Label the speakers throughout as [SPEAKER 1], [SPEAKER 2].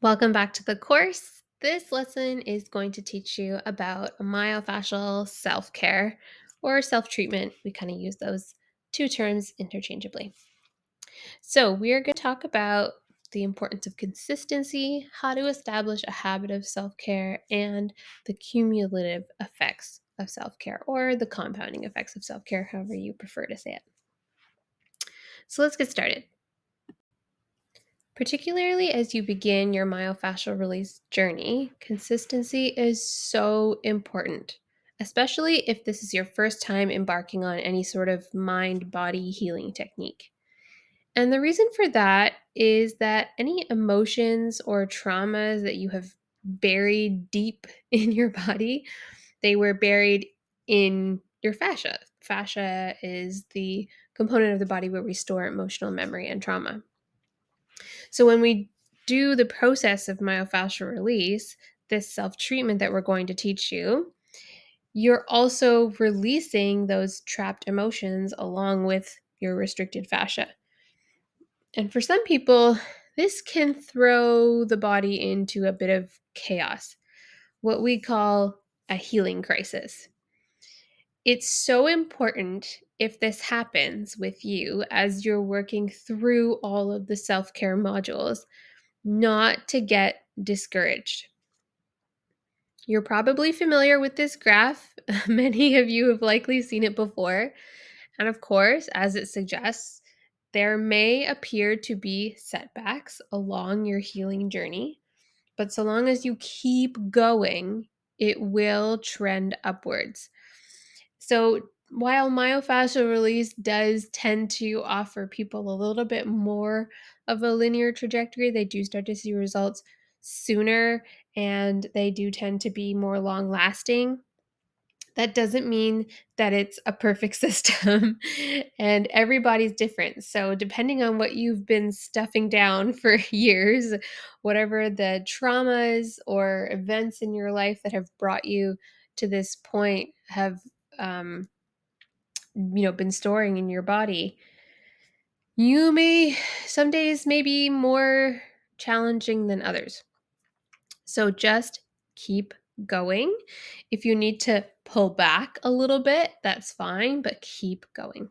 [SPEAKER 1] Welcome back to the course. This lesson is going to teach you about myofascial self care or self treatment. We kind of use those two terms interchangeably. So, we are going to talk about the importance of consistency, how to establish a habit of self care, and the cumulative effects of self care or the compounding effects of self care, however you prefer to say it. So, let's get started. Particularly as you begin your myofascial release journey, consistency is so important, especially if this is your first time embarking on any sort of mind body healing technique. And the reason for that is that any emotions or traumas that you have buried deep in your body, they were buried in your fascia. Fascia is the component of the body where we store emotional memory and trauma. So when we do the process of myofascial release, this self treatment that we're going to teach you, you're also releasing those trapped emotions along with your restricted fascia. And for some people, this can throw the body into a bit of chaos, what we call a healing crisis. It's so important if this happens with you as you're working through all of the self care modules not to get discouraged. You're probably familiar with this graph. Many of you have likely seen it before. And of course, as it suggests, there may appear to be setbacks along your healing journey, but so long as you keep going, it will trend upwards. So, while myofascial release does tend to offer people a little bit more of a linear trajectory, they do start to see results sooner and they do tend to be more long lasting. That doesn't mean that it's a perfect system and everybody's different. So, depending on what you've been stuffing down for years, whatever the traumas or events in your life that have brought you to this point have um, been storing in your body, you may some days may be more challenging than others. So just keep going. If you need to pull back a little bit, that's fine, but keep going.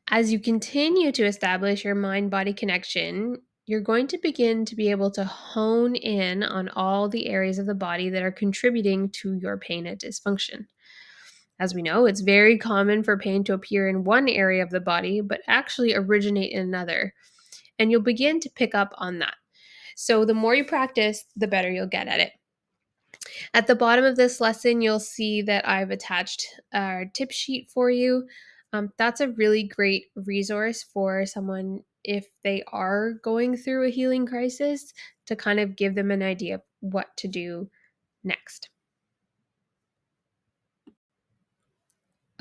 [SPEAKER 1] As you continue to establish your mind body connection, you're going to begin to be able to hone in on all the areas of the body that are contributing to your pain and dysfunction. As we know, it's very common for pain to appear in one area of the body, but actually originate in another. And you'll begin to pick up on that. So the more you practice, the better you'll get at it. At the bottom of this lesson, you'll see that I've attached a tip sheet for you. That's a really great resource for someone if they are going through a healing crisis to kind of give them an idea of what to do next.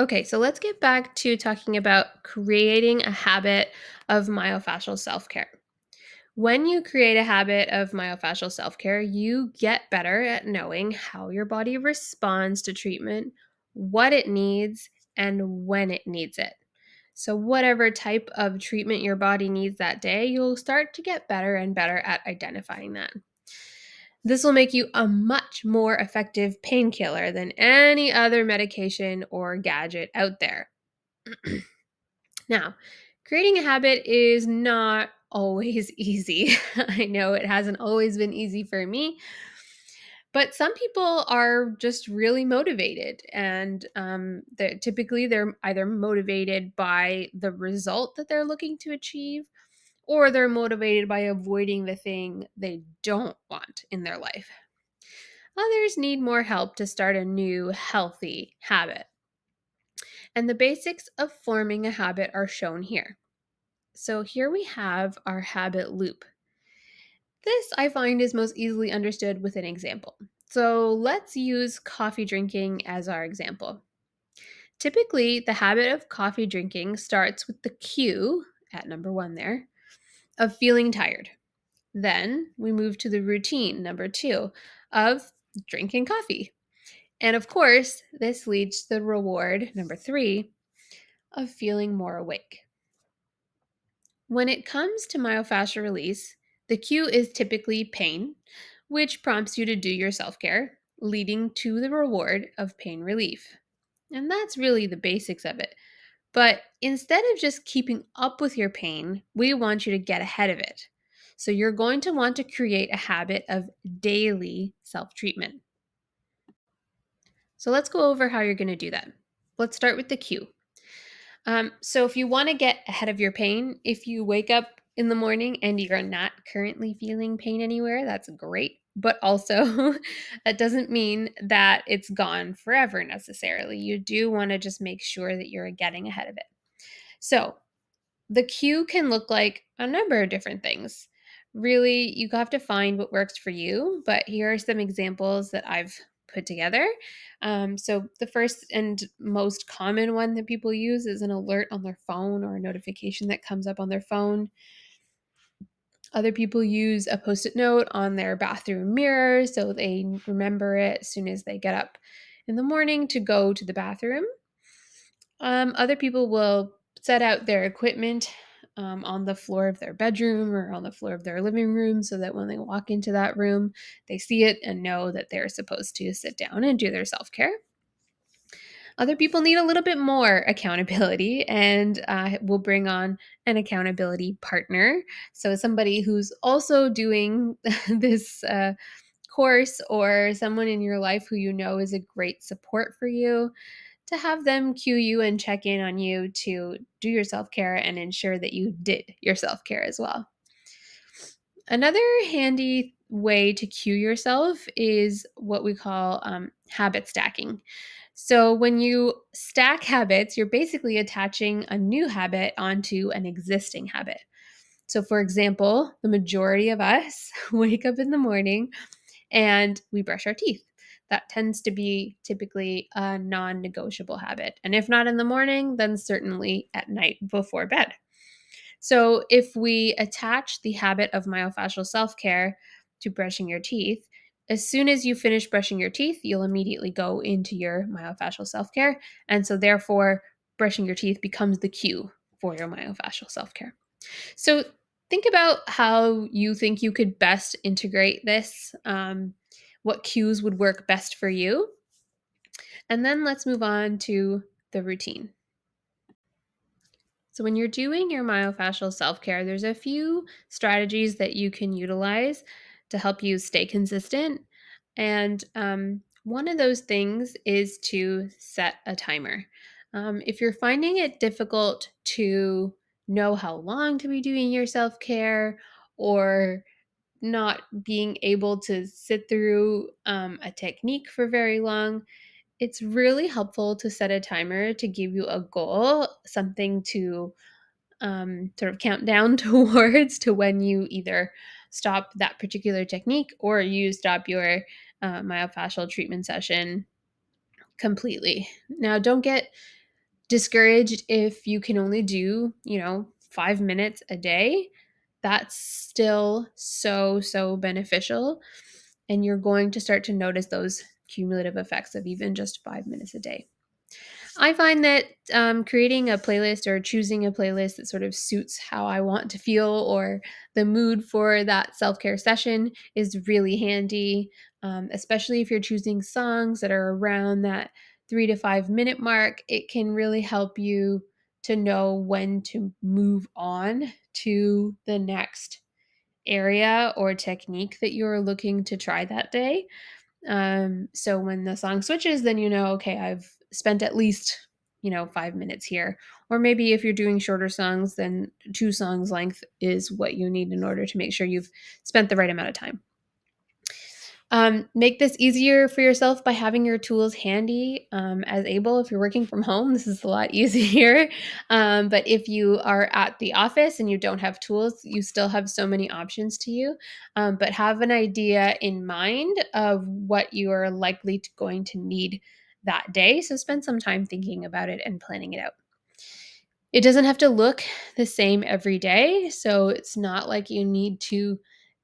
[SPEAKER 1] Okay, so let's get back to talking about creating a habit of myofascial self care. When you create a habit of myofascial self care, you get better at knowing how your body responds to treatment, what it needs, and when it needs it. So, whatever type of treatment your body needs that day, you'll start to get better and better at identifying that. This will make you a much more effective painkiller than any other medication or gadget out there. Now, creating a habit is not always easy. I know it hasn't always been easy for me, but some people are just really motivated, and they're either motivated by the result that they're looking to achieve, or they're motivated by avoiding the thing they don't want in their life. Others need more help to start a new, healthy habit. And the basics of forming a habit are shown here. So here we have our habit loop. This I find is most easily understood with an example. So let's use coffee drinking as our example. Typically, the habit of coffee drinking starts with the cue, at number one there, of feeling tired. Then we move to the routine, number two, of drinking coffee. And of course, this leads to the reward, number three, of feeling more awake. When it comes to myofascial release, The cue is typically pain, which prompts you to do your self care, leading to the reward of pain relief. And that's really the basics of it. But instead of just keeping up with your pain, we want you to get ahead of it. So you're going to want to create a habit of daily self treatment. So let's go over how you're going to do that. Let's start with the cue. So if you want to get ahead of your pain, if you wake up in the morning and you're not currently feeling pain anywhere, that's great. But also, that doesn't mean that it's gone forever necessarily. You do want to just make sure that you're getting ahead of it. So the cue can look like a number of different things. Really, you have to find what works for you, but here are some examples that I've put together. So, the first and most common one that people use is an alert on their phone or a notification that comes up on their phone. Other people use a post it note on their bathroom mirror so they remember it as soon as they get up in the morning to go to the bathroom. Other people will set out their equipment on the floor of their bedroom or on the floor of their living room so that when they walk into that room, they see it and know that they're supposed to sit down and do their self care. Other people need a little bit more accountability and will bring on an accountability partner. So, somebody who's also doing this course or someone in your life who you know is a great support for you to have them cue you and check in on you to do your self care and ensure that you did your self care as well. Another handy way to cue yourself is what we call habit stacking. So, when you stack habits, you're basically attaching a new habit onto an existing habit. So, for example, the majority of us wake up in the morning and we brush our teeth. That tends to be typically a non negotiable habit. And if not in the morning, then certainly at night before bed. So if we attach the habit of myofascial self care to brushing your teeth, as soon as you finish brushing your teeth, you'll immediately go into your myofascial self care. And so, therefore, brushing your teeth becomes the cue for your myofascial self care. So think about how you think you could best integrate this, what cues would work best for you. And then let's move on to the routine. So, when you're doing your myofascial self care, there's a few strategies that you can utilize to help you stay consistent. And one of those things is to set a timer. If you're finding it difficult to know how long to be doing your self care or not being able to sit through a technique for very long, it's really helpful to set a timer to give you a goal, something to sort of count down towards to when you either stop that particular technique or you stop your myofascial treatment session completely. Now, don't get discouraged if you can only do, 5 minutes a day. That's still so beneficial. And you're going to start to notice those cumulative effects of even just 5 minutes a day. I find that creating a playlist or choosing a playlist that sort of suits how I want to feel or the mood for that self care session is really handy, especially if you're choosing songs that are around that 3 to 5 minute mark. It can really help you to know when to move on to the next area or technique that you're looking to try that day. So when the song switches, then you know, okay, I've spent at least, 5 minutes here. Or maybe if you're doing shorter songs, then 2 songs length is what you need in order to make sure you've spent the right amount of time. Make this easier for yourself by having your tools handy as able. If you're working from home, this is a lot easier. But if you are at the office and you don't have tools, you still have so many options to you. But have an idea in mind of what you are likely going to need that day. So spend some time thinking about it and planning it out. It doesn't have to look the same every day. So it's not like you need to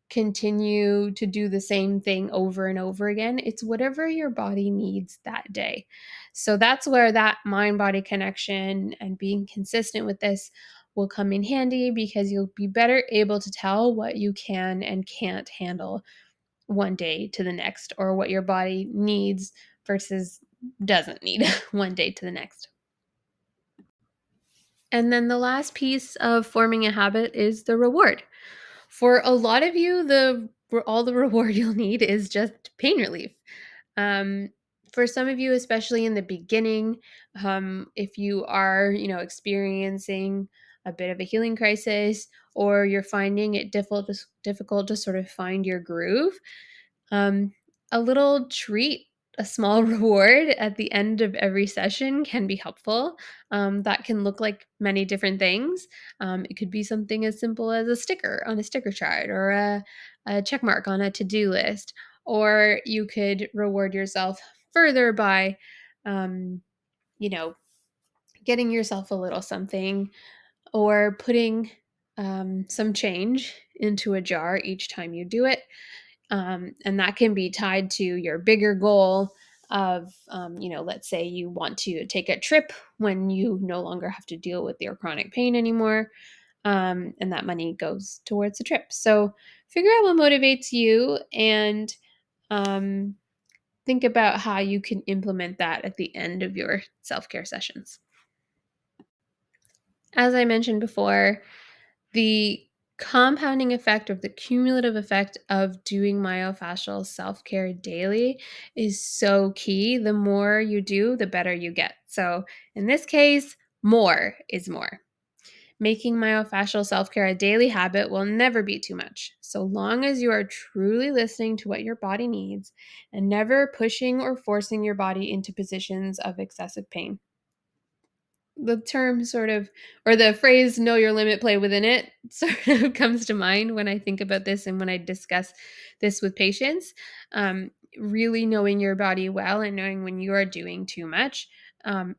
[SPEAKER 1] continue to do the same thing over and over again. It's whatever your body needs that day. So that's where that mind body connection and being consistent with this will come in handy because you'll be better able to tell what you can and can't handle one day to the next, or what your body needs versus doesn't need one day to the next. And then the last piece of forming a habit is the reward. For a lot of you, all the reward you'll need is just pain relief. Um, for some of you, especially in the beginning, if you are, experiencing a bit of a healing crisis, or you're finding it difficult to sort of find your groove, um, a little treat, a small reward at the end of every session can be helpful. That can look like many different things. It could be something as simple as a sticker on a sticker chart, or a check mark on a to do list. Or you could reward yourself further by, um, you know, getting yourself a little something, or putting some change into a jar each time you do it. And that can be tied to your bigger goal of, let's say you want to take a trip when you no longer have to deal with your chronic pain anymore. And that money goes towards the trip. So figure out what motivates you, and um, think about how you can implement that at the end of your self care sessions. As I mentioned before, the compounding effect, or the cumulative effect, of doing myofascial self-care daily is so key. The more you do, the better you get. So in this case, more is more. Making myofascial self-care a daily habit will never be too much, so long as you are truly listening to what your body needs and never pushing or forcing your body into positions of excessive pain. The term sort of, or the phrase, know your limit, play within it, sort of comes to mind when I think about this and when I discuss this with patients. Really knowing your body well and knowing when you are doing too much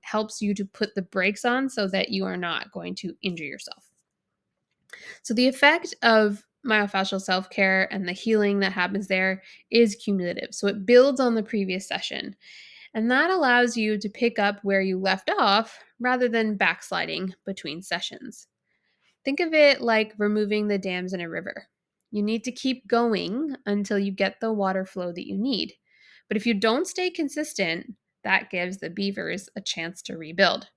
[SPEAKER 1] helps you to put the brakes on so that you are not going to injure yourself. So, the effect of myofascial self care and the healing that happens there is cumulative. So, it builds on the previous session. And that allows you to pick up where you left off rather than backsliding between sessions. Think of it like removing the dams in a river. You need to keep going until you get the water flow that you need. But if you don't stay consistent, that gives the beavers a chance to rebuild.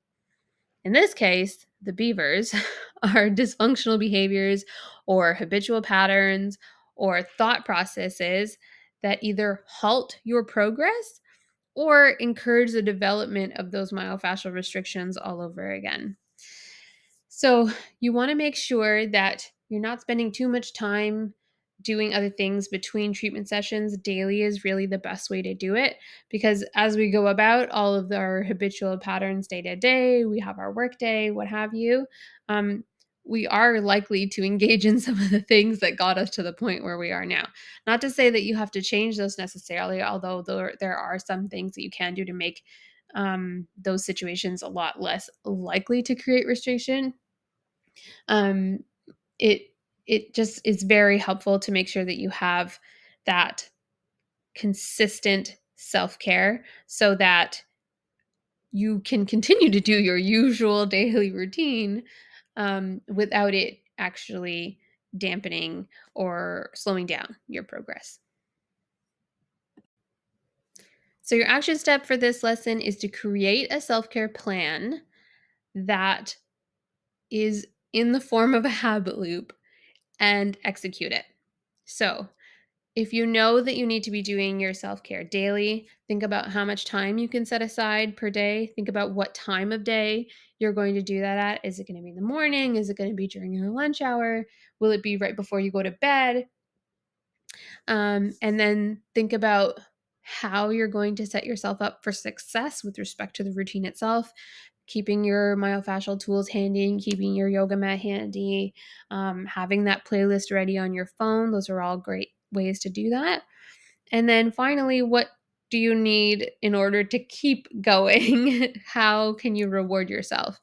[SPEAKER 1] In this case, the beavers are dysfunctional behaviors, or habitual patterns, or thought processes that either halt your progress or encourage the development of those myofascial restrictions all over again. So, you want to make sure that you're not spending too much time doing other things between treatment sessions. Daily is really the best way to do it, because as we go about all of our habitual patterns day to day, we have our work day, what have you. Um, we are likely to engage in some of the things that got us to the point where we are now. Not to say that you have to change those necessarily, although there are some things that you can do to make those situations a lot less likely to create restriction. um, it it just is very helpful to make sure that you have that consistent self-care so that you can continue to do your usual daily routine without it actually dampening or slowing down your progress. So, your action step for this lesson is to create a self care plan that is in the form of a habit loop and execute it. So, if you know that you need to be doing your self care daily, think about how much time you can set aside per day. Think about what time of day you're going to do that at. Is it going to be in the morning? Is it going to be during your lunch hour? Will it be right before you go to bed? And then think about how you're going to set yourself up for success with respect to the routine itself. Keeping your myofascial tools handy, keeping your yoga mat handy, having that playlist ready on your phone. Those are all great ways to do that. And then finally, what do you need in order to keep going? How can you reward yourself?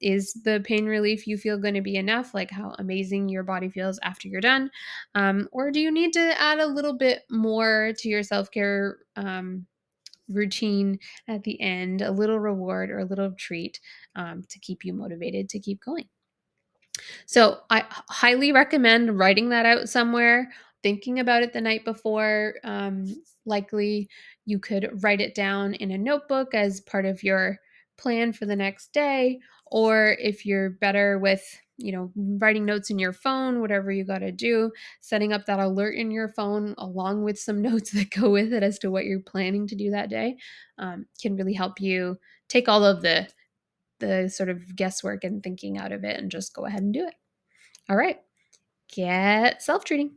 [SPEAKER 1] Is the pain relief you feel going to be enough, like how amazing your body feels after you're done? Or do you need to add a little bit more to your self care routine at the end, a little reward or a little treat to keep you motivated to keep going? So I highly recommend writing that out somewhere, thinking about it the night before. Likely you could write it down in a notebook as part of your plan for the next day. Or if you're better with, writing notes in your phone, whatever you got to do, setting up that alert in your phone along with some notes that go with it as to what you're planning to do that day, can really help you take all of the sort of guesswork and thinking out of it and just go ahead and do it. All right. Get self treating.